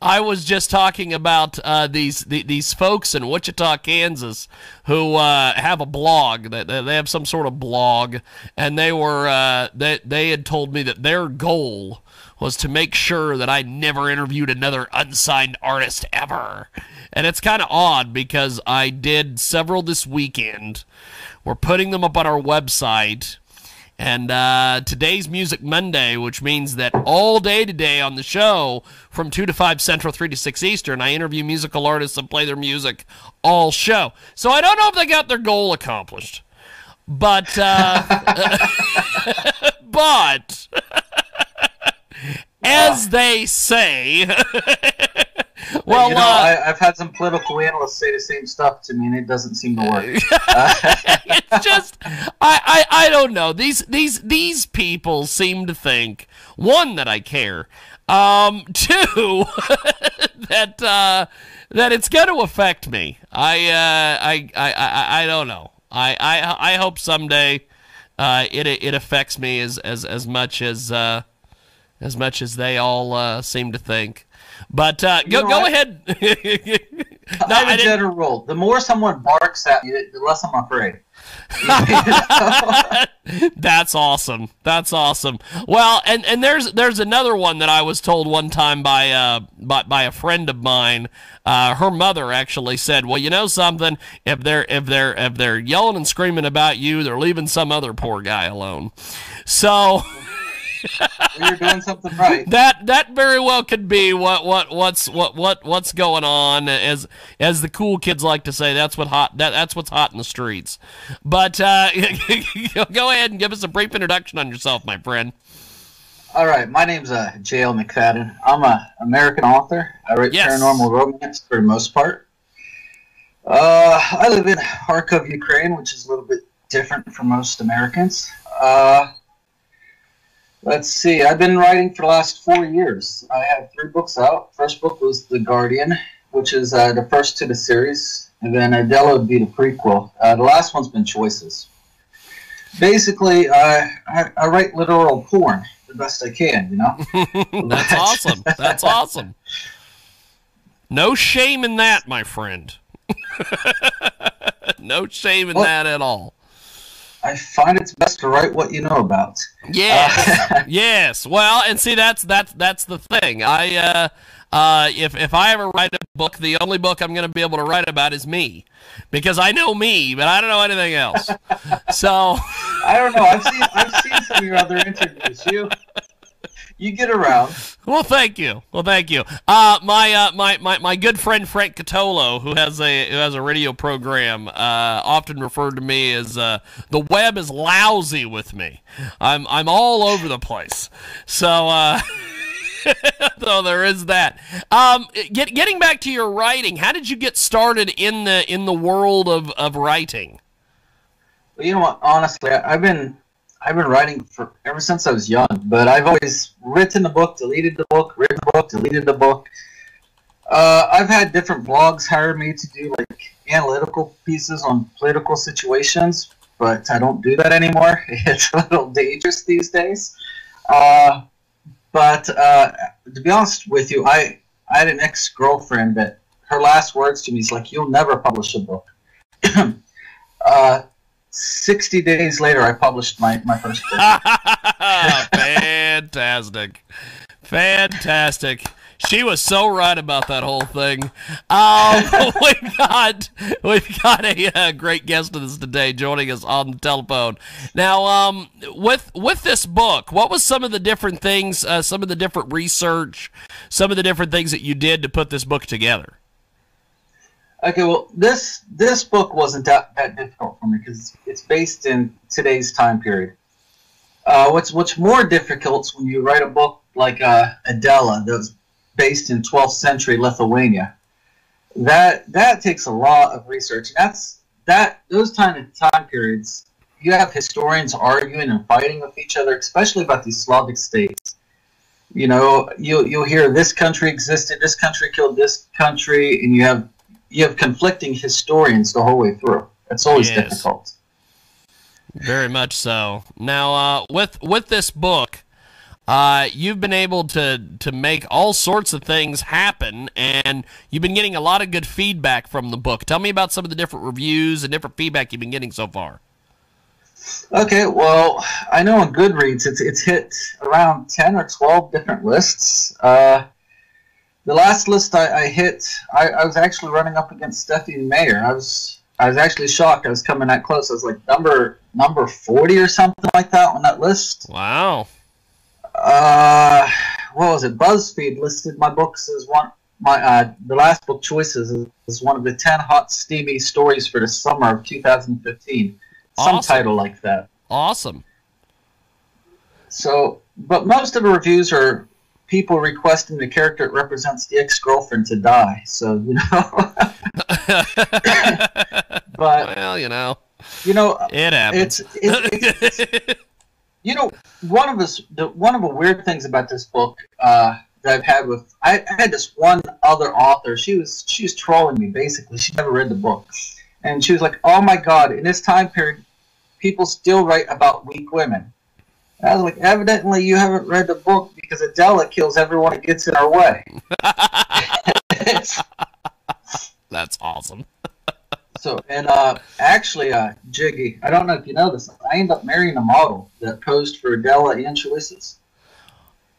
I was just talking about these folks in Wichita, Kansas, who have a blog. That they have some sort of blog, and they had told me that their goal was to make sure that I never interviewed another unsigned artist ever. And it's kind of odd because I did several this weekend. We're putting them up on our website. And today's Music Monday, which means that all day today on the show, from 2 to 5 Central, 3 to 6 Eastern, I interview musical artists and play their music all show. So I don't know if they got their goal accomplished. But, but, as they say... Well, I've had some political analysts say the same stuff to me, and it doesn't seem to work. It's just, I don't know. These people seem to think, one, that I care, two, that it's going to affect me. I don't know. I hope someday it affects me as much as they all seem to think. But go ahead. I have a general rule. The more someone barks at me, the less I'm afraid. That's awesome. That's awesome. Well, and there's another one that I was told one time by a friend of mine. Her mother actually said, "Well, you know something? If they're yelling and screaming about you, they're leaving some other poor guy alone." So. You're doing something right. That very well could be what's going on, as the cool kids like to say. That's what's hot in the streets. But go ahead and give us a brief introduction on yourself, my friend. All right, my name's J.L.McFadden. I'm an American author. I write paranormal romance for the most part. I live in Kharkov, Ukraine, which is a little bit different from most Americans. Let's see. I've been writing for the last 4 years. I have 3 books out. First book was The Guardian, which is the first to the series, and then Adela would be the prequel. The last one's been Choices. Basically, I write literal porn the best I can, you know? That's awesome. That's awesome. No shame in that, my friend. No shame in that at all. I find it's best to write what you know about. Yes, yes. Well, and see, that's the thing. If I ever write a book, the only book I'm going to be able to write about is me, because I know me, but I don't know anything else. So I don't know. I've seen some of your other interviews. You get around. Well, thank you. Well, thank you. My good friend Frank Catolo, who has a radio program, often referred to me as the web is lousy with me. I'm all over the place. So so there is that. Getting back to your writing, how did you get started in the world of writing? Well, you know what? Honestly, I've been writing for ever since I was young, but I've always written the book, deleted the book, written the book, deleted the book. I've had different blogs hire me to do like analytical pieces on political situations, but I don't do that anymore. It's a little dangerous these days. But to be honest with you, I had an ex-girlfriend that her last words to me is like, "You'll never publish a book." 60 days later, I published my first book. Fantastic. Fantastic. She was so right about that whole thing. We've got a great guest with us today, joining us on the telephone. Now, with this book, what was some of the different things, some of the different research, some of the different things that you did to put this book together? Okay, well, this book wasn't that difficult for me because it's based in today's time period. What's more difficult is when you write a book like Adela that was based in 12th century Lithuania. That takes a lot of research. Those time periods, you have historians arguing and fighting with each other, especially about these Slavic states. You know, you'll hear this country existed, this country killed this country, and you have conflicting historians the whole way through. It's always difficult. Very much so. Now, with this book, You've been able to make all sorts of things happen, and you've been getting a lot of good feedback from the book. Tell me about some of the different reviews and different feedback you've been getting so far. Okay, well, I know on Goodreads it's hit around 10 or 12 different lists. The last list I hit, I was actually running up against Stephanie Meyer. I was actually shocked. I was coming that close. I was like number 40 or something like that on that list. Wow. What was it? BuzzFeed listed my books as the last book choices is one of the 10 hot steamy stories for the summer of 2015. Some Awesome. title like that. Awesome. So, but most of the reviews are people requesting the character that represents the ex-girlfriend to die. So, but well, it happens. It's one of the weird things about this book that I've had with I had this one other author. She was trolling me basically. She never read the book, and she was like, "Oh my God, in this time period, people still write about weak women." And I was like, "Evidently, you haven't read the book because Adela kills everyone that gets in our way." That's awesome. So, and actually, Jiggy, I don't know if you know this, I ended up marrying a model that posed for Adela and Ulysses.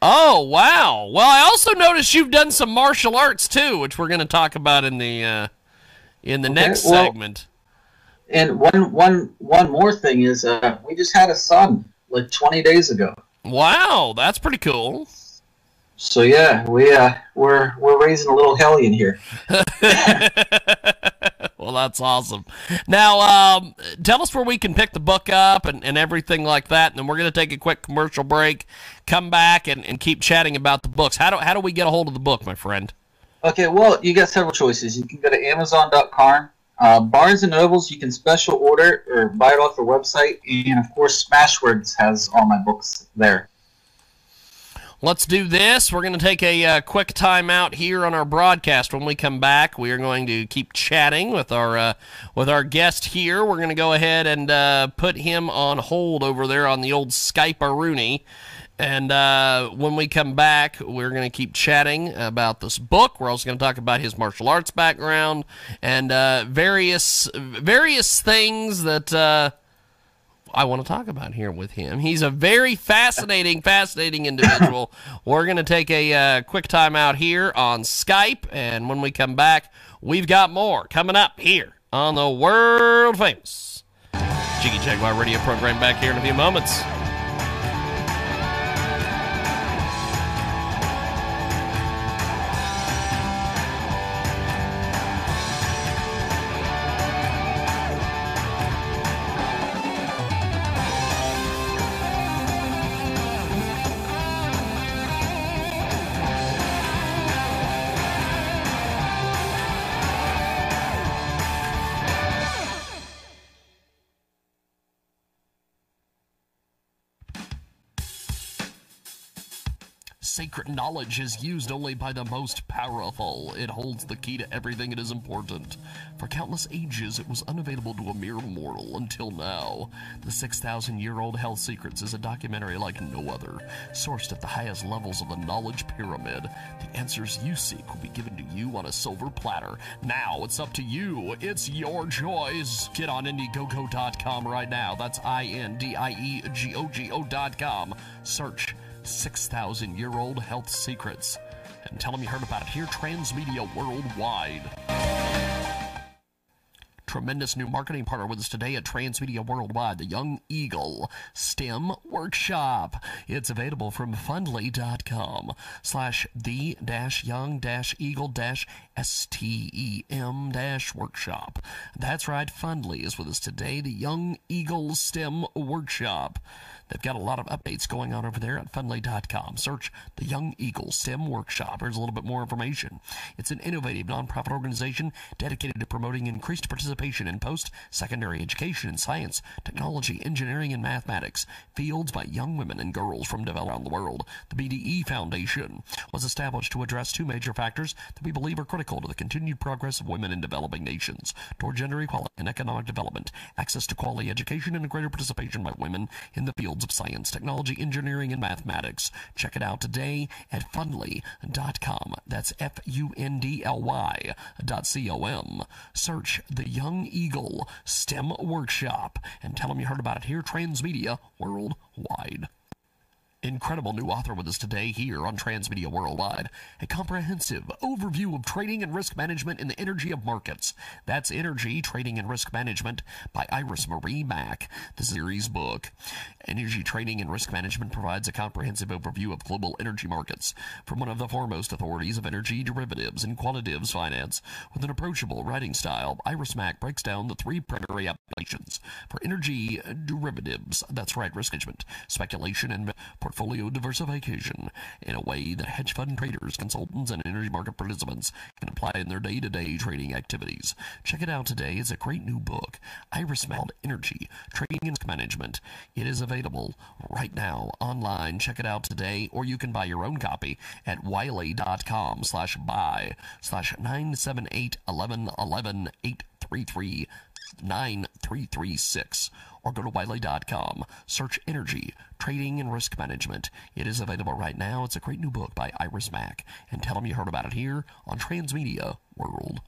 Oh, wow. Well, I also noticed you've done some martial arts, too, which we're going to talk about in the next segment. And one more thing is, we just had a son, like 20 days ago. Wow, that's pretty cool. So, yeah, we're raising a little hellion here. Well, that's awesome. Now, tell us where we can pick the book up and everything like that, and then we're going to take a quick commercial break, come back, and keep chatting about the books. How do we get a hold of the book, my friend? Okay, well, you got several choices. You can go to Amazon.com. Barnes & Nobles, you can special order or buy it off their website. And, of course, Smashwords has all my books there. Let's do this. We're going to take a quick time out here on our broadcast. When we come back, we are going to keep chatting with our guest here. We're going to go ahead and put him on hold over there on the old Skype-a-rooney. And when we come back, we're going to keep chatting about this book. We're also going to talk about his martial arts background and various things that I want to talk about here with him. He's a very fascinating individual. We're going to take a quick time out here on Skype, and when we come back, we've got more coming up here on the world-famous Jiggy Jaguar radio program back here in a few moments. Sacred knowledge is used only by the most powerful. It holds the key to everything that is important. For countless ages, it was unavailable to a mere mortal until now. The 6,000-year-old Health Secrets is a documentary like no other, sourced at the highest levels of the knowledge pyramid. The answers you seek will be given to you on a silver platter. Now it's up to you. It's your choice. Get on Indiegogo.com right now. That's INDIEGOGO.com. Search 6,000-year-old Health Secrets and tell them you heard about it here, Transmedia Worldwide. Tremendous new marketing partner with us today at Transmedia Worldwide, the Young Eagle STEM Workshop. It's available from fundly.com/the-young-eagle-STEM-workshop. That's right, Fundly is with us today, the Young Eagle STEM Workshop. They've got a lot of updates going on over there at fundly.com. Search the Young Eagle STEM Workshop. Here's a little bit more information. It's an innovative nonprofit organization dedicated to promoting increased participation in post-secondary education in science, technology, engineering, and mathematics, fields by young women and girls from around the world. The BDE Foundation was established to address two major factors that we believe are critical to the continued progress of women in developing nations: toward gender equality and economic development, access to quality education, and a greater participation by women in the fields worlds of science, technology, engineering, and mathematics. Check it out today at fundly.com. That's FUNDLY.com. Search the Young Eagle STEM Workshop and tell them you heard about it here, Transmedia Worldwide. Incredible new author with us today here on Transmedia Worldwide. A comprehensive overview of trading and risk management in the energy of markets. That's Energy, Trading and Risk Management by Iris Marie Mack. The series book. Energy Trading and Risk Management provides a comprehensive overview of global energy markets from one of the foremost authorities of energy derivatives and quantitative finance. With an approachable writing style, Iris Mack breaks down the three primary applications for energy derivatives. That's right, risk management, speculation, and portfolio diversification in a way that hedge fund traders, consultants, and energy market participants can apply in their day-to-day trading activities. Check it out today. It's a great new book, Iris Mack, Energy, Trading and Risk Management. It is available right now online. Check it out today, or you can buy your own copy at wiley.com/buy/978-1111-833 9336, or go to wiley.com. Search Energy, Trading and Risk Management. It is available right now. It's a great new book by Iris Mack. And tell them you heard about it here on Transmedia Worldwide.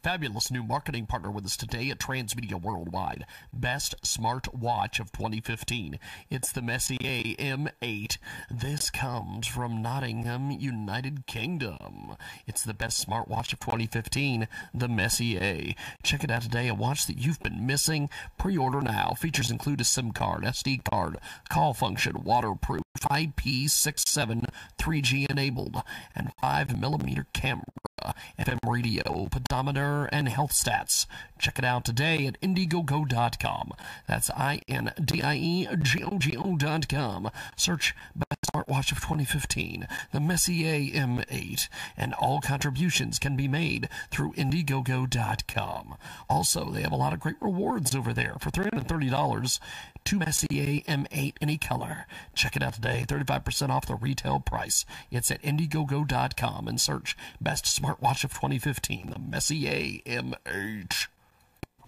Fabulous new marketing partner with us today at Transmedia Worldwide. Best smart watch of 2015. It's the Messier M8. This comes from Nottingham, United Kingdom. It's the best smartwatch of 2015, the Messier. Check it out today, a watch that you've been missing. Pre-order now. Features include a SIM card, SD card, call function, waterproof, IP67 3G enabled, and 5mm camera, FM radio, pedometer, and health stats. Check it out today at Indiegogo.com. That's INDIEGOGO.com. Search Best Smartwatch of 2015, the Messier M8, and all contributions can be made through Indiegogo.com. Also, they have a lot of great rewards over there. For $330, 2 Messier M8 any color. Check it out today, 35% off the retail price. It's at Indiegogo.com and search Best Smartwatch of 2015, the Messier M8.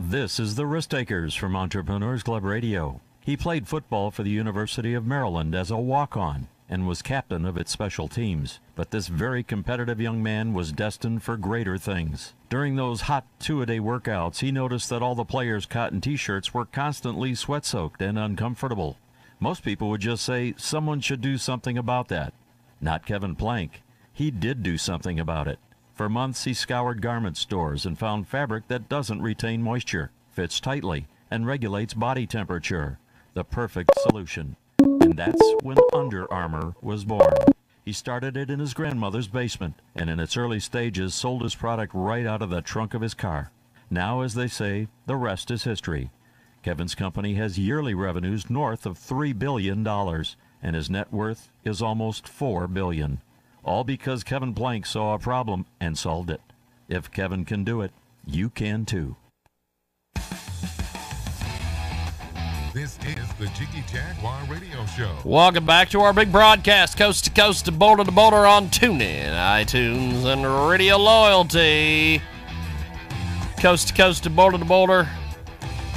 This is the Risk Takers from Entrepreneurs Club Radio. He played football for the University of Maryland as a walk-on and was captain of its special teams. But this very competitive young man was destined for greater things. During those hot two-a-day workouts, he noticed that all the players' cotton T-shirts were constantly sweat-soaked and uncomfortable. Most people would just say someone should do something about that. Not Kevin Plank. He did do something about it. For months, he scoured garment stores and found fabric that doesn't retain moisture, fits tightly, and regulates body temperature. The perfect solution. And that's when Under Armour was born. He started it in his grandmother's basement, and in its early stages sold his product right out of the trunk of his car. Now, as they say, the rest is history. Kevin's company has yearly revenues north of $3 billion, and his net worth is almost $4 billion. All because Kevin Plank saw a problem and solved it. If Kevin can do it, you can too. This is the Jiggy Jaguar Radio Show. Welcome back to our big broadcast, coast to coast and border to border on TuneIn, iTunes, and Radio Loyalty. Coast to coast and border to border.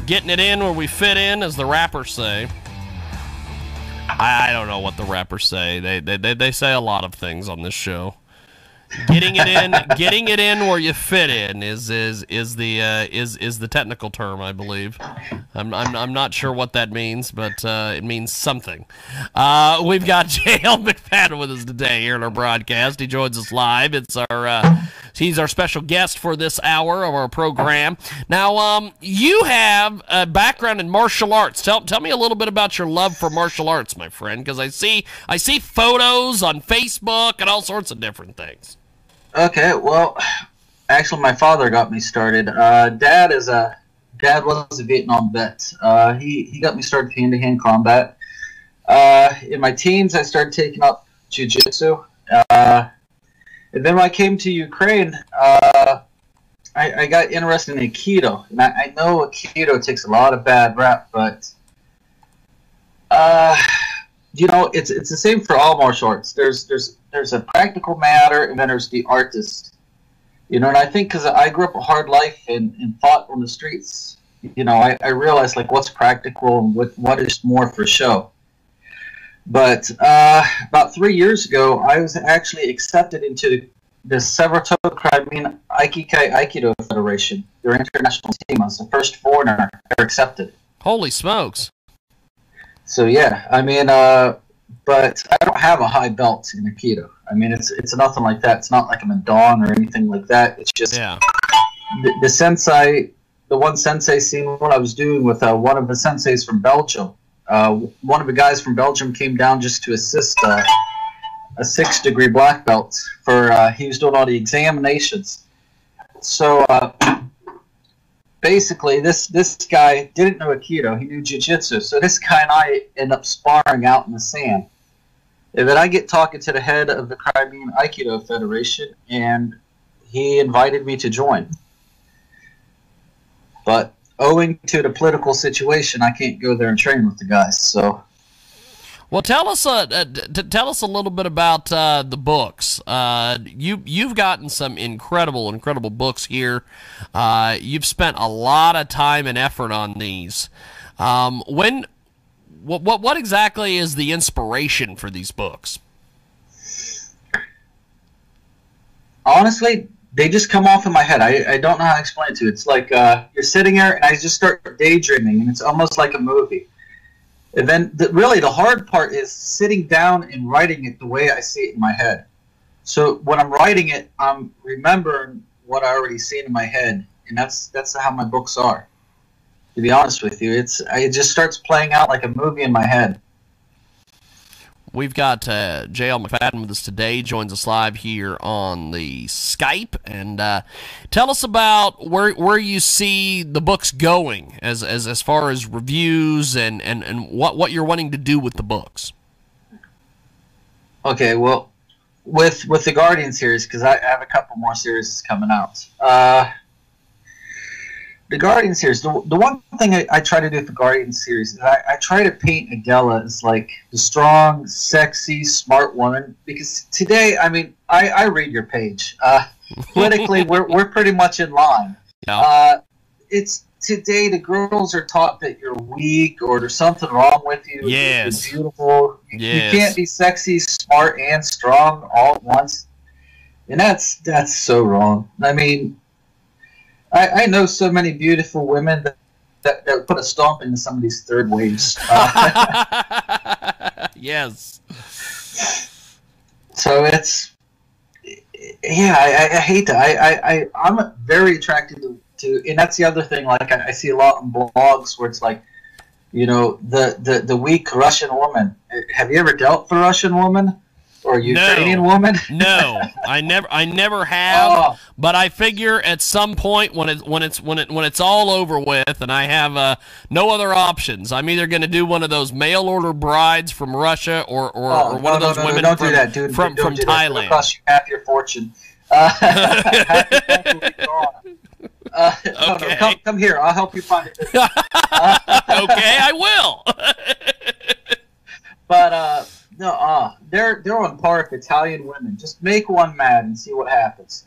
Getting it in where we fit in, as the rappers say. I don't know what the rappers say. They say a lot of things on this show. Getting it in where you fit in is the technical term, I believe. I'm not sure what that means, but it means something. We've got J.L.McFadden with us today here in our broadcast. He joins us live. He's our special guest for this hour of our program. Now, you have a background in martial arts. Tell me a little bit about your love for martial arts, my friend, because I see photos on Facebook and all sorts of different things. Okay, well, actually, my father got me started. Dad was a Vietnam vet. He got me started with hand-to-hand combat. In my teens, I started taking up jiu-jitsu. And then when I came to Ukraine, I got interested in Aikido. And I know Aikido takes a lot of bad rap, but it's the same for all martial arts. There's a practical matter, and then there's the artist. And I think because I grew up a hard life and fought on the streets, I realized like what's practical and what is more for show. But about 3 years ago, I was actually accepted into the Severto-Crimean Aikido Federation, their international team. I was the first foreigner ever accepted. Holy smokes! So yeah, I mean, but I don't have a high belt in Aikido. I mean, it's nothing like that. It's not like I'm a dan or anything like that. It's just the sensei, the one sensei seen what I was doing with one of the senseis from Belgium. One of the guys from Belgium came down just to assist a 6-degree black belt for he was doing all the examinations. So basically, this guy didn't know Aikido. He knew Jiu-Jitsu. So this guy and I end up sparring out in the sand. And then I get talking to the head of the Crimean Aikido Federation, and he invited me to join. But owing to the political situation, I can't go there and train with the guys. So, well, tell us a little bit about the books. You've gotten some incredible books here. You've spent a lot of time and effort on these. What exactly is the inspiration for these books? Honestly, they just come off in my head. I don't know how to explain it to you. It's like you're sitting there, and I just start daydreaming, and it's almost like a movie. And then really the hard part is sitting down and writing it the way I see it in my head. So when I'm writing it, I'm remembering what I already seen in my head, and that's how my books are. To be honest with you, it just starts playing out like a movie in my head. We've got J.L.McFadden with us today, joins us live here on the Skype, and tell us about where you see the books going as far as reviews and what you're wanting to do with the books. Okay, well, with the Guardian series, because I have a couple more series coming out. The Guardian series, the one thing I try to do with the Guardian series is I try to paint Adela as like the strong, sexy, smart woman. Because today, I mean, I read your page. Politically, we're pretty much in line. Yeah. It's today the girls are taught that you're weak or there's something wrong with you. Yes. You're beautiful. Yes. You can't be sexy, smart, and strong all at once. And that's so wrong. I mean, I know so many beautiful women that put a stomp into some of these third waves. Yes. So I hate that. I'm very attracted to, and that's the other thing. Like I see a lot in blogs where it's like, the weak Russian woman. Have you ever dealt with a Russian woman? Or a Ukrainian woman? No, I never have. Oh. But I figure at some point when it's all over with, and I have no other options, I'm either going to do one of those mail order brides from Russia, or one of those women don't from, do that, dude. from don't do Thailand. It'll cost you half your fortune. Okay. No, come here. I'll help you find it. Okay, I will. But no, they're on par with Italian women. Just make one mad and see what happens.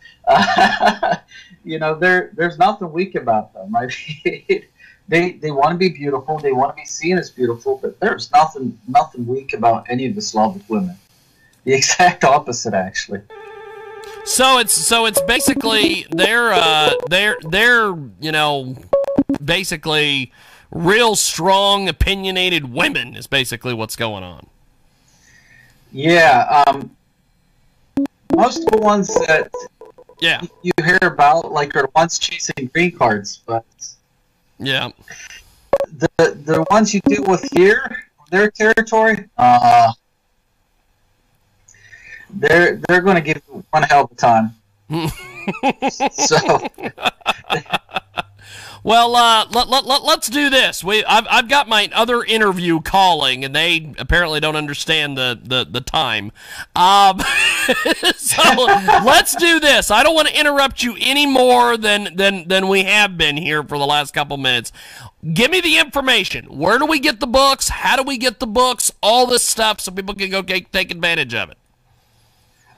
There's nothing weak about them. I mean, they want to be beautiful. They want to be seen as beautiful. But there's nothing weak about any of the Slavic women. The exact opposite, actually. So it's basically they're basically real strong, opinionated women is basically what's going on. Yeah, most of the ones that you hear about like are the ones chasing green cards, but yeah, the ones you deal with here, their territory, they're going to give you one hell of a time. So. Well, let's do this. I've got my other interview calling, and they apparently don't understand the time. So let's do this. I don't want to interrupt you any more than we have been here for the last couple minutes. Give me the information. Where do we get the books? How do we get the books? All this stuff, so people can go take advantage of it.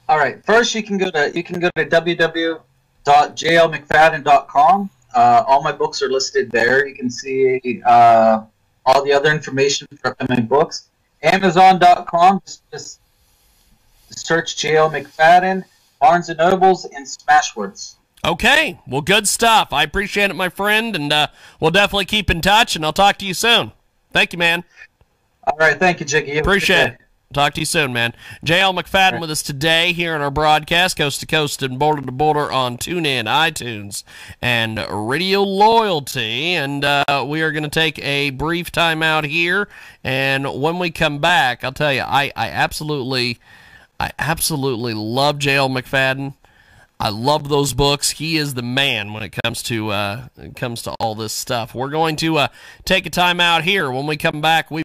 All right. First, you can go to www.jlmcfadden.com. All my books are listed there. You can see all the other information for upcoming books. Amazon.com, just search J.L. McFadden, Barnes & Nobles, and Smashwords. Okay, well, good stuff. I appreciate it, my friend, and we'll definitely keep in touch, and I'll talk to you soon. Thank you, man. All right, thank you, Jiggy. Appreciate it. Talk to you soon, man. J.L. McFadden right. with us today here in our broadcast, coast to coast and border to border on TuneIn, iTunes, and Radio Loyalty. And we are going to take a brief time out here. And when we come back, I'll tell you, I absolutely love J.L. McFadden. I love those books. He is the man when it comes to all this stuff. We're going to take a time out here. When we come back, we